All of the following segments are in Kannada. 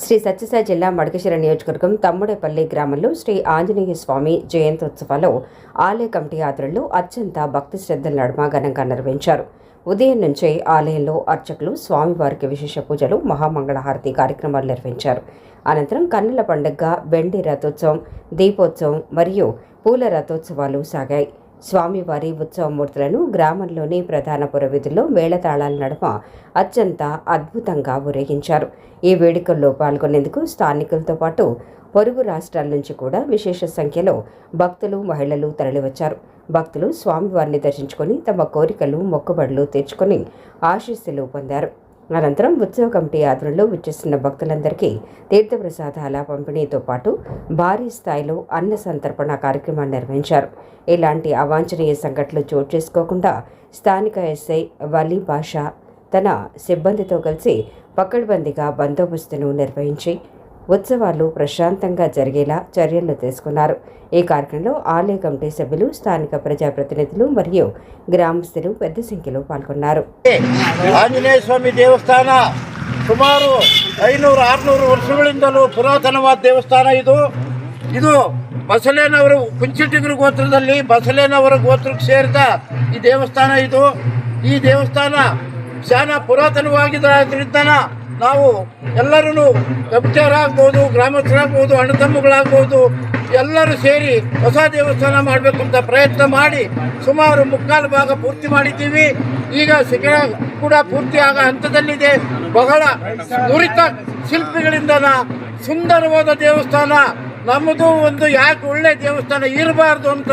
శ్రీ సత్యసాయి జిల్లా మడకశిర నియోజకవర్గం తమ్ముడేపల్లి గ్రామంలో శ్రీ ఆంజనేయ స్వామి జయంతోత్సవాలు ఆలయ కమిటీ ఆధ్వర్యంలో అత్యంత భక్తి శ్రద్ధల నడుమ ఘనంగా నిర్వహించారు. ఉదయం నుంచే ఆలయంలో అర్చకులు స్వామివారికి విశేష పూజలు, మహామంగళహారతి కార్యక్రమాలు నిర్వహించారు. అనంతరం కన్నుల పండుగ, వెండి రథోత్సవం, దీపోత్సవం మరియు పూల రథోత్సవాలు సాగాయి. స్వామివారి ఉత్సవమూర్తులను గ్రామంలోని ప్రధాన పురవీధుల్లో మేళతాళాల నడుమ అత్యంత అద్భుతంగా ఊరేగించారు. ఈ వేడుకల్లో పాల్గొనేందుకు స్థానికులతో పాటు పొరుగు రాష్ట్రాల నుంచి కూడా విశేష సంఖ్యలో భక్తులు, మహిళలు తరలివచ్చారు. భక్తులు స్వామివారిని దర్శించుకొని తమ కోరికలు, మొక్కుబడులు తీర్చుకొని ఆశీస్సులు పొందారు. అనంతరం ఉత్సవ కమిటీ ఆధ్వర్యంలో విచ్చేస్తున్న భక్తులందరికీ తీర్థప్రసాదాల పంపిణీతో పాటు భారీ స్థాయిలో అన్న సంతర్పణ కార్యక్రమాన్ని నిర్వహించారు. ఇలాంటి అవాంఛనీయ సంఘటనలు చోటు చేసుకోకుండా స్థానిక ఎస్ఐ వలీ బాషా తన సిబ్బందితో కలిసి పకడ్బందీగా బందోబస్తును నిర్వహించి ఉత్సవాలు ప్రశాంతంగా జరిగేలా చర్యలు తీసుకున్నారు. ఈ కార్యక్రమంలో ఆలయ కమిటీ సభ్యులు, స్థానిక ప్రజాప్రతినిధులు మరియు గ్రామస్తులు పెద్ద సంఖ్యలో పాల్గొన్నారు. ಆಂಜನೇಯ ಸ್ವಾಮಿ ದೇವಸ್ಥಾನ ಸುಮಾರು 500-600 ವರ್ಷಗಳಿಂದಲೂ ಪುರಾತನವಾದ ದೇವಸ್ಥಾನ ಇದು ಬಸಲೇನವರು ಕುಂಚಿಟಿಗರ ಗೋತ್ರದಲ್ಲಿ ಬಸಲೇನವರ ಗೋತ್ರಕ್ಕೆ ಸೇರಿದ ಈ ದೇವಸ್ಥಾನ ಈ ದೇವಸ್ಥಾನ ಶಾನ ಪುರಾತನವಾಗಿದ್ದರಿಂದ ನಾವು ಎಲ್ಲರೂ ಕಮಿಟಿಯರಾಗ್ಬೋದು, ಗ್ರಾಮಸ್ಥರಾಗ್ಬೋದು, ಅಣ್ಣ ತಮ್ಮಗಳಾಗ್ಬೋದು ಎಲ್ಲರೂ ಸೇರಿ ಹೊಸ ದೇವಸ್ಥಾನ ಮಾಡಬೇಕು ಅಂತ ಪ್ರಯತ್ನ ಮಾಡಿ ಸುಮಾರು 3/4 ಭಾಗ ಪೂರ್ತಿ ಮಾಡಿದ್ದೀವಿ. ಈಗ ಸೆಕೆಂಡ್ ಕೂಡ ಪೂರ್ತಿ ಆಗ ಹಂತದಲ್ಲಿದೆ. ಬಹಳ ನುರಿತ ಶಿಲ್ಪಿಗಳಿಂದ ಸುಂದರವಾದ ದೇವಸ್ಥಾನ. ನಮ್ಮದು ಒಂದು ಯಾಕೆ ಒಳ್ಳೆ ದೇವಸ್ಥಾನ ಇರಬಾರ್ದು ಅಂತ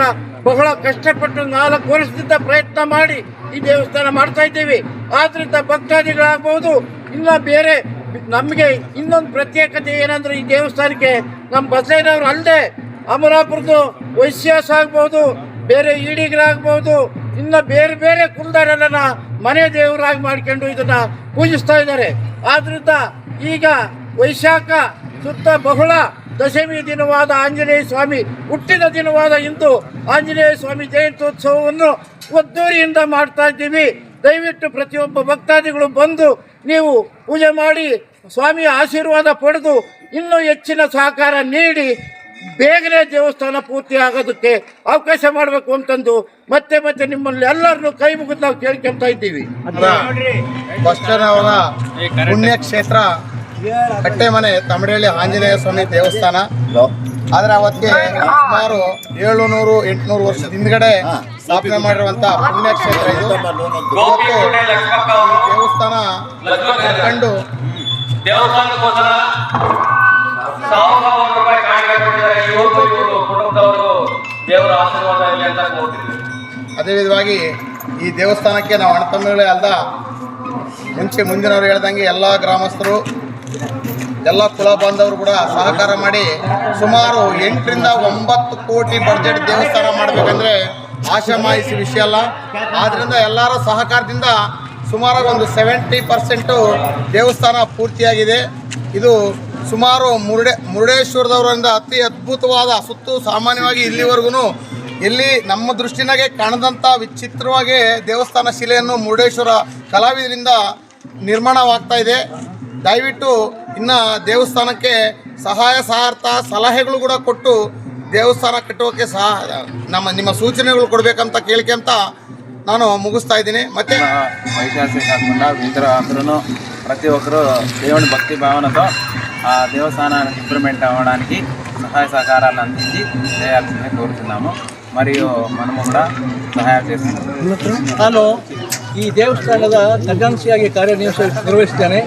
ಬಹಳ ಕಷ್ಟಪಟ್ಟು 4 ವರ್ಷದಿಂದ ಪ್ರಯತ್ನ ಮಾಡಿ ಈ ದೇವಸ್ಥಾನ ಮಾಡ್ತಾ ಇದ್ದೀವಿ. ಆದ್ರಿಂದ ಭಕ್ತಾದಿಗಳಾಗ್ಬೋದು, ಇಲ್ಲ ಬೇರೆ ನಮಗೆ ಇನ್ನೊಂದು ಪ್ರತ್ಯೇಕತೆ ಏನಂದ್ರೆ ಈ ದೇವಸ್ಥಾನಕ್ಕೆ ನಮ್ಮ ಬಸಲೇನವರು ಅಲ್ಲದೆ ಅಮರಾಪುರದ್ದು ವೈಶ್ಯಾಸ ಆಗ್ಬೋದು, ಬೇರೆ ಈಡಿಗರಾಗ್ಬೋದು, ಇನ್ನು ಬೇರೆ ಬೇರೆ ಕುಲದವರೆಲ್ಲ ಮನೆ ದೇವರಾಗಿ ಮಾಡ್ಕೊಂಡು ಇದನ್ನ ಪೂಜಿಸ್ತಾ ಇದ್ದಾರೆ. ಆದ್ರಿಂದ ಈಗ ವೈಶಾಖ ಸುತ್ತ ಬಹಳ ದಶಮಿ ದಿನವಾದ ಆಂಜನೇಯ ಸ್ವಾಮಿ ಹುಟ್ಟಿದ ದಿನವಾದ ಇಂದು ಆಂಜನೇಯ ಸ್ವಾಮಿ ಜಯಂತ್ಯೋತ್ಸವವನ್ನು ಒದ್ದೂರಿಯಿಂದ ಮಾಡ್ತಾ ಇದ್ದೀವಿ. ದಯವಿಟ್ಟು ಪ್ರತಿಯೊಬ್ಬ ಭಕ್ತಾದಿಗಳು ಬಂದು ನೀವು ಪೂಜೆ ಮಾಡಿ ಸ್ವಾಮಿಯ ಆಶೀರ್ವಾದ ಪಡೆದು ಇನ್ನೂ ಹೆಚ್ಚಿನ ಸಹಕಾರ ನೀಡಿ ಬೇಗನೆ ದೇವಸ್ಥಾನ ಪೂರ್ತಿ ಆಗೋದಕ್ಕೆ ಅವಕಾಶ ಮಾಡಬೇಕು ಅಂತಂದು ಮತ್ತೆ ಮತ್ತೆ ನಿಮ್ಮಲ್ಲಿ ಎಲ್ಲರನ್ನು ಕೈ ಮುಗಿದು ನಾವು ಕೇಳ್ಕೊಳ್ತಾ ಇದ್ದೀವಿ. ಬಸ್ಟನವರ ಪುಣ್ಯಕ್ಷೇತ್ರ ಕಟ್ಟೆಮನೆ ತಮಡೇಳಿ ಆಂಜನೇಯ ಸ್ವಾಮಿ ದೇವಸ್ಥಾನ. ಆದರೆ ಅವತ್ತಿಗೆ ಸುಮಾರು 700-800 ವರ್ಷದ ಹಿಂದ್ಗಡೆ ಸ್ಥಾಪನೆ ಮಾಡಿರುವಂತ ಪುಣ್ಯಕ್ಷೇತ್ರ ಇದು. ದೇವಸ್ಥಾನ ಕಂಡು ಅದೇ ವಿಧವಾಗಿ ಈ ದೇವಸ್ಥಾನಕ್ಕೆ ನಾವು ಅಣ್ಣತಮ್ಮಗಳೇ ಅಲ್ದ ಮುಂದಿನವರು ಹೇಳ್ದಂಗೆ ಎಲ್ಲ ಗ್ರಾಮಸ್ಥರು, ಎಲ್ಲ ಕುಲ ಬಾಂಧವರು ಕೂಡ ಸಹಕಾರ ಮಾಡಿ ಸುಮಾರು 8-9 ಕೋಟಿ ಬಡ್ಜೆಟ್ ದೇವಸ್ಥಾನ ಮಾಡಬೇಕಂದ್ರೆ ಆಶಾಮಾಯಿಸಿ ವಿಷಯ ಅಲ್ಲ. ಆದ್ದರಿಂದ ಎಲ್ಲರ ಸಹಕಾರದಿಂದ ಸುಮಾರು ಒಂದು 70% ದೇವಸ್ಥಾನ ಪೂರ್ತಿಯಾಗಿದೆ. ಇದು ಸುಮಾರು ಮುರುಡೇಶ್ವರದವರಿಂದ ಅತಿ ಅದ್ಭುತವಾದ ಸುತ್ತು ಸಾಮಾನ್ಯವಾಗಿ ಇಲ್ಲಿವರೆಗೂ ಎಲ್ಲಿ ನಮ್ಮ ದೃಷ್ಟಿನಾಗೆ ಕಾಣದಂಥ ವಿಚಿತ್ರವಾಗಿ ದೇವಸ್ಥಾನ ಶಿಲೆಯನ್ನು ಮುರುಡೇಶ್ವರ ಕಲಾವಿದರಿಂದ ನಿರ್ಮಾಣವಾಗ್ತಾ ಇದೆ. ದಯವಿಟ್ಟು ಇನ್ನು ದೇವಸ್ಥಾನಕ್ಕೆ ಸಹಾಯ ಸಲಹೆಗಳು ಕೂಡ ಕೊಟ್ಟು ದೇವಸ್ಥಾನ ಕಟ್ಟೋಕ್ಕೆ ನಿಮ್ಮ ಸೂಚನೆಗಳು ಕೊಡಬೇಕಂತ ಕೇಳ್ಕೊಂತ ನಾನು ಮುಗಿಸ್ತಾ ఇದ್ದೀನಿ. ಮತ್ತೆ వైశాఖ కాకుండా ఇతర అందరూ ప్రతి ఒక్కరూ దేవుని భక్తి భావనతో ఆ దేవస్థానానికి ఇంప్రూవ్మెంట్ అవ్వడానికి సహాయ సహకారాలు అందించి చేయాల్సిందని కోరుతున్నాము. మరియు మనము కూడా సహాయం చేస్తున్నాము. ನಾನು ಈ ದೇವಸ್ಥಾನದ ಖಜಾನ್ಸಿಯಾಗಿ ಕಾರ್ಯನಿರ್ವಹಿಸ್ತೇನೆ.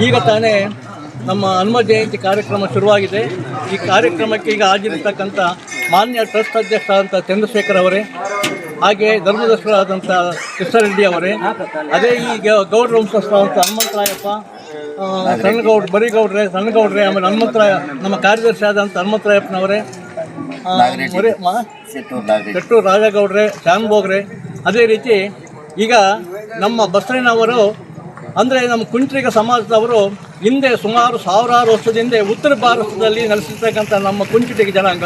ಈಗ ತಾನೇ ನಮ್ಮ ಹನುಮ ಜಯಂತಿ ಕಾರ್ಯಕ್ರಮ ಶುರುವಾಗಿದೆ. ಈ ಕಾರ್ಯಕ್ರಮಕ್ಕೆ ಈಗ ಹಾಜರಿರ್ತಕ್ಕಂಥ ಮಾನ್ಯ ಟ್ರಸ್ಟ್ ಅಧ್ಯಕ್ಷರಾದಂಥ ಚಂದ್ರಶೇಖರ್ ಅವರೇ, ಹಾಗೆ ಧರ್ಮದರ್ಶಕರಾದಂಥ ಕೃಷ್ಣರೆಡ್ಡಿ ಅವರೇ, ಅದೇ ಈ ಗೌಡ್ರ ವಂಶಸ್ಥರಾದಂಥ ಹನುಮಂತರಾಯಪ್ಪ, ಸಣ್ಣಗೌಡ್ರೆ, ಆಮೇಲೆ ಹನುಮಂತರಾಯ, ನಮ್ಮ ಕಾರ್ಯದರ್ಶಿ ಆದಂಥ ಹನುಮಂತರಾಯಪ್ಪನವರೇ, ಶೆಟ್ಟೂರು ರಾಜಗೌಡ್ರೆ, ಶಾನ್ಭೋಗ್ರೆ, ಅದೇ ರೀತಿ ಈಗ ನಮ್ಮ ಬಸವಣ್ಣನವರು ಅಂದರೆ ನಮ್ಮ ಕುಂಟ್ರಿಗ ಸಮಾಜದವರು ಹಿಂದೆ ಸುಮಾರು 1000 ವರ್ಷದ ಹಿಂದೆ ಉತ್ತರ ಭಾರತದಲ್ಲಿ ನೆಲೆಸಿರ್ತಕ್ಕಂಥ ನಮ್ಮ ಕುಂಚಿಟಿಗ ಜನಾಂಗ.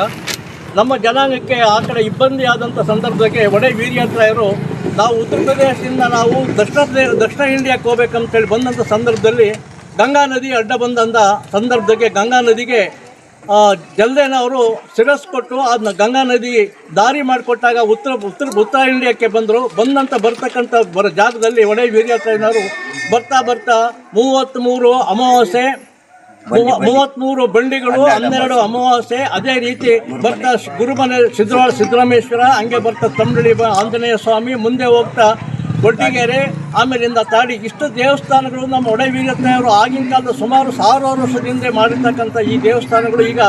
ನಮ್ಮ ಜನಾಂಗಕ್ಕೆ ಆ ಕಡೆ ಇಬ್ಬಂದಿ ಆದಂಥ ಸಂದರ್ಭಕ್ಕೆ ಒಡೆ ವೀರ್ಯಾತ್ರಾಯರು ನಾವು ಉತ್ತರ ಪ್ರದೇಶದಿಂದ ನಾವು ದಕ್ಷಿಣ ಇಂಡಿಯಾಕ್ಕೆ ಹೋಗ್ಬೇಕಂತೇಳಿ ಬಂದಂಥ ಸಂದರ್ಭದಲ್ಲಿ ಗಂಗಾ ನದಿ ಅಡ್ಡ ಬಂದಂಥ ಸಂದರ್ಭದಲ್ಲಿ ಗಂಗಾ ನದಿಗೆ ಜಲ್ದೇನ ಅವರು ಕೊಟ್ಟು ಅದನ್ನ ಗಂಗಾ ನದಿ ದಾರಿ ಮಾಡಿಕೊಟ್ಟಾಗ ಉತ್ತರ ಇಂಡಿಯಾಕ್ಕೆ ಬಂದಂತ ಬರ್ತಕ್ಕಂಥ ಜಾಗದಲ್ಲಿ ಒಡೆ ವೀರ್ಯಾಚಾರ್ಯನವರು ಬರ್ತಾ 33 ಅಮಾವಾಸ್ಯೆ 33 ಬಂಡಿಗಳು 12 ಅಮಾವಾಸ್ಯೆ, ಅದೇ ರೀತಿ ಬರ್ತಾ ಗುರುಮನೆ ಸಿದ್ದರಾಮೇಶ್ವರ, ಹಂಗೆ ಬರ್ತಾ ತಮ್ಮಡಿ ಆಂಜನೇಯ ಸ್ವಾಮಿ, ಮುಂದೆ ಹೋಗ್ತಾ ಗೊಡ್ಡಿಗೆರೆ, ಆಮೇಲಿಂದ ತಾಡಿ, ಇಷ್ಟು ದೇವಸ್ಥಾನಗಳು ನಮ್ಮ ಒಡೆ ವೀರಯ್ಯನವರು ಆಗಿನ ಕಾಲದ ಸುಮಾರು 1000 ವರ್ಷದಿಂದ ಮಾಡಿರ್ತಕ್ಕಂಥ ಈ ದೇವಸ್ಥಾನಗಳು ಈಗ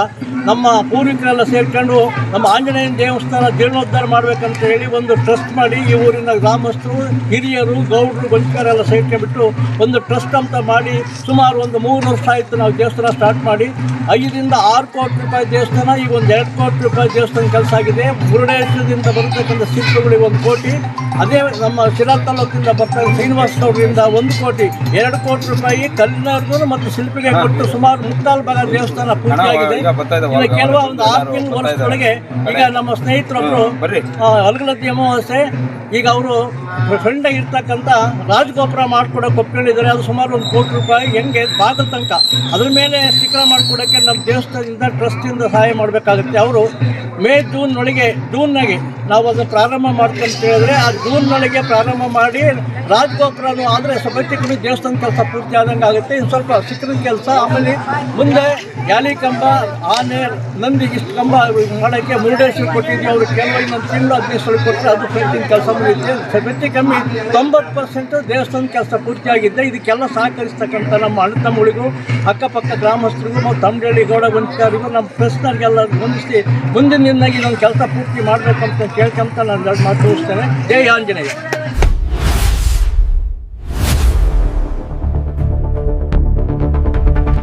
ನಮ್ಮ ಪೂರ್ವಿಕರೆಲ್ಲ ಸೇರ್ಕೊಂಡು ನಮ್ಮ ಆಂಜನೇಯನ ದೇವಸ್ಥಾನ ಜೀರ್ಣೋದ್ಧಾರ ಮಾಡಬೇಕಂತ ಹೇಳಿ ಒಂದು ಟ್ರಸ್ಟ್ ಮಾಡಿ ಈ ಊರಿನ ಗ್ರಾಮಸ್ಥರು, ಹಿರಿಯರು, ಗೌಡರು, ವಂಚಕರೆಲ್ಲ ಸೇರ್ಕೊಂಡ್ಬಿಟ್ಟು ಒಂದು ಟ್ರಸ್ಟ್ ಅಂತ ಮಾಡಿ ಸುಮಾರು ಒಂದು 3 ವರ್ಷ ಆಯಿತು ನಾವು ದೇವಸ್ಥಾನ ಸ್ಟಾರ್ಟ್ ಮಾಡಿ. 5 ರಿಂದ 6 ಕೋಟಿ ರೂಪಾಯಿ ದೇವಸ್ಥಾನ, ಈಗ ಒಂದು 2 ಕೋಟಿ ರೂಪಾಯಿ ದೇವಸ್ಥಾನ ಕೆಲಸ ಆಗಿದೆ. ಮುರುಡೇಶ್ವರದಿಂದ ಬರತಕ್ಕಂಥ ಶಿಲ್ಪಗಳಿಗೆ 1 ಕೋಟಿ, ಅದೇ ನಮ್ಮ ಶಿರಾ ತಾಲೂಕಿಂದ ಬರ್ತಾ ಶ್ರೀನಿವಾಸನವರಿಂದ 1 ಕೋಟಿ, 2 ಕೋಟಿ ರೂಪಾಯಿ ಕಲ್ಲಿನವ್ರಿಗೂ ಮತ್ತು ಶಿಲ್ಪಿಗೆ ಕೊಟ್ಟು ಸುಮಾರು 3/4 ಭಾಗ ದೇವಸ್ಥಾನ ಪೂರ್ತಿಯಾಗಿದೆ. ಇನ್ನು ಕೆಲವೊಂದು 6 ವರ್ಷದೊಳಗೆ ಈಗ ನಮ್ಮ ಸ್ನೇಹಿತರೊಬ್ಬರು ಅಲಗಲತ್ತಿ ಅಮಾವಾಸ್ಯೆ ಈಗ ಅವರು ಫ್ರೆಂಡ್ ಇರ್ತಕ್ಕಂಥ ರಾಜಗೋಪುರ ಮಾಡ್ಕೊಡೋಕೆ ಒಪ್ಕೊಂಡಿದ್ದಾರೆ. ಅದು ಸುಮಾರು 1 ಕೋಟಿ ರೂಪಾಯಿ ಹೆಂಗೆ ಭಾಗದ ತನಕ ಅದ್ರ ಮೇಲೆ ಶಿಖರ ಮಾಡ್ಕೊಡೋಕ್ಕೆ ನಮ್ಮ ದೇವಸ್ಥಾನದಿಂದ ಟ್ರಸ್ಟಿಂದ ಸಹಾಯ ಮಾಡಬೇಕಾಗುತ್ತೆ. ಅವರು ಜೂನ್ನಾಗೆ ನಾವು ಅದನ್ನು ಪ್ರಾರಂಭ ಮಾಡ್ಕೊಂತ ಹೇಳಿದ್ರೆ ಆ ಜೂನ್ನೊಳಗೆ ಪ್ರಾರಂಭ ಮಾಡಿ ರಾಜಗೋಪುರನು ಆದರೆ ಸಭ್ಯತೆಗಳು ದೇವಸ್ಥಾನ ಕೆಲಸ ಪೂರ್ತಿ ಆದಂಗೆ ಆಗುತ್ತೆ. ಇನ್ನು ಸ್ವಲ್ಪ ಶಿಖರದ ಕೆಲಸ, ಆಮೇಲೆ ಮುಂದೆ ಯಾಲಿ ಕಂಬ, ಆನೆ, ನಂದಿ ಇಷ್ಟು ಕಂಬ ಮಾಡೋಕ್ಕೆ ಮುರುಡೇಶ್ವರ ಕೊಟ್ಟಿದ್ದೀವಿ. ಅವರು ಕೆಲವು ಇನ್ನೊಂದು ತಿಂಗಳು 15 ವರ್ಷ ಕೊಟ್ಟರೆ ಅದು ಪೇಂಟಿಂಗ್ ಕೆಲಸ ಮುಗಿಯುತ್ತೆ. ಹೆಚ್ಚು ಕಮ್ಮಿ 90% ದೇವಸ್ಥಾನ ಕೆಲಸ ಪೂರ್ತಿಯಾಗಿದ್ದೆ. ಇದಕ್ಕೆಲ್ಲ ಸಹಕರಿಸ್ತಕ್ಕಂಥ ನಮ್ಮ ಅಣ್ಣ ತಮ್ಮಗಳಿಗೂ, ಅಕ್ಕಪಕ್ಕ ಗ್ರಾಮಸ್ಥರಿಗೂ ಮತ್ತು ತಮ್ಮಡಿ ಗೌಡ ವಂಚಕರಿಗೂ ನಮ್ಮ ಪ್ರೆಸ್ನವ್ರಿಗೆಲ್ಲ ಹೊಂದಿಸಿ ಮುಂದಿನ ದಿನದಾಗಿ ನನ್ನ ಕೆಲಸ ಪೂರ್ತಿ ಮಾಡಬೇಕಂತ ಕೇಳ್ಕೊಂತ ನಾನು ಮಾತು ಮುಗಿಸ್ತೇನೆ. ಜೈ ಆಂಜನೇಯ.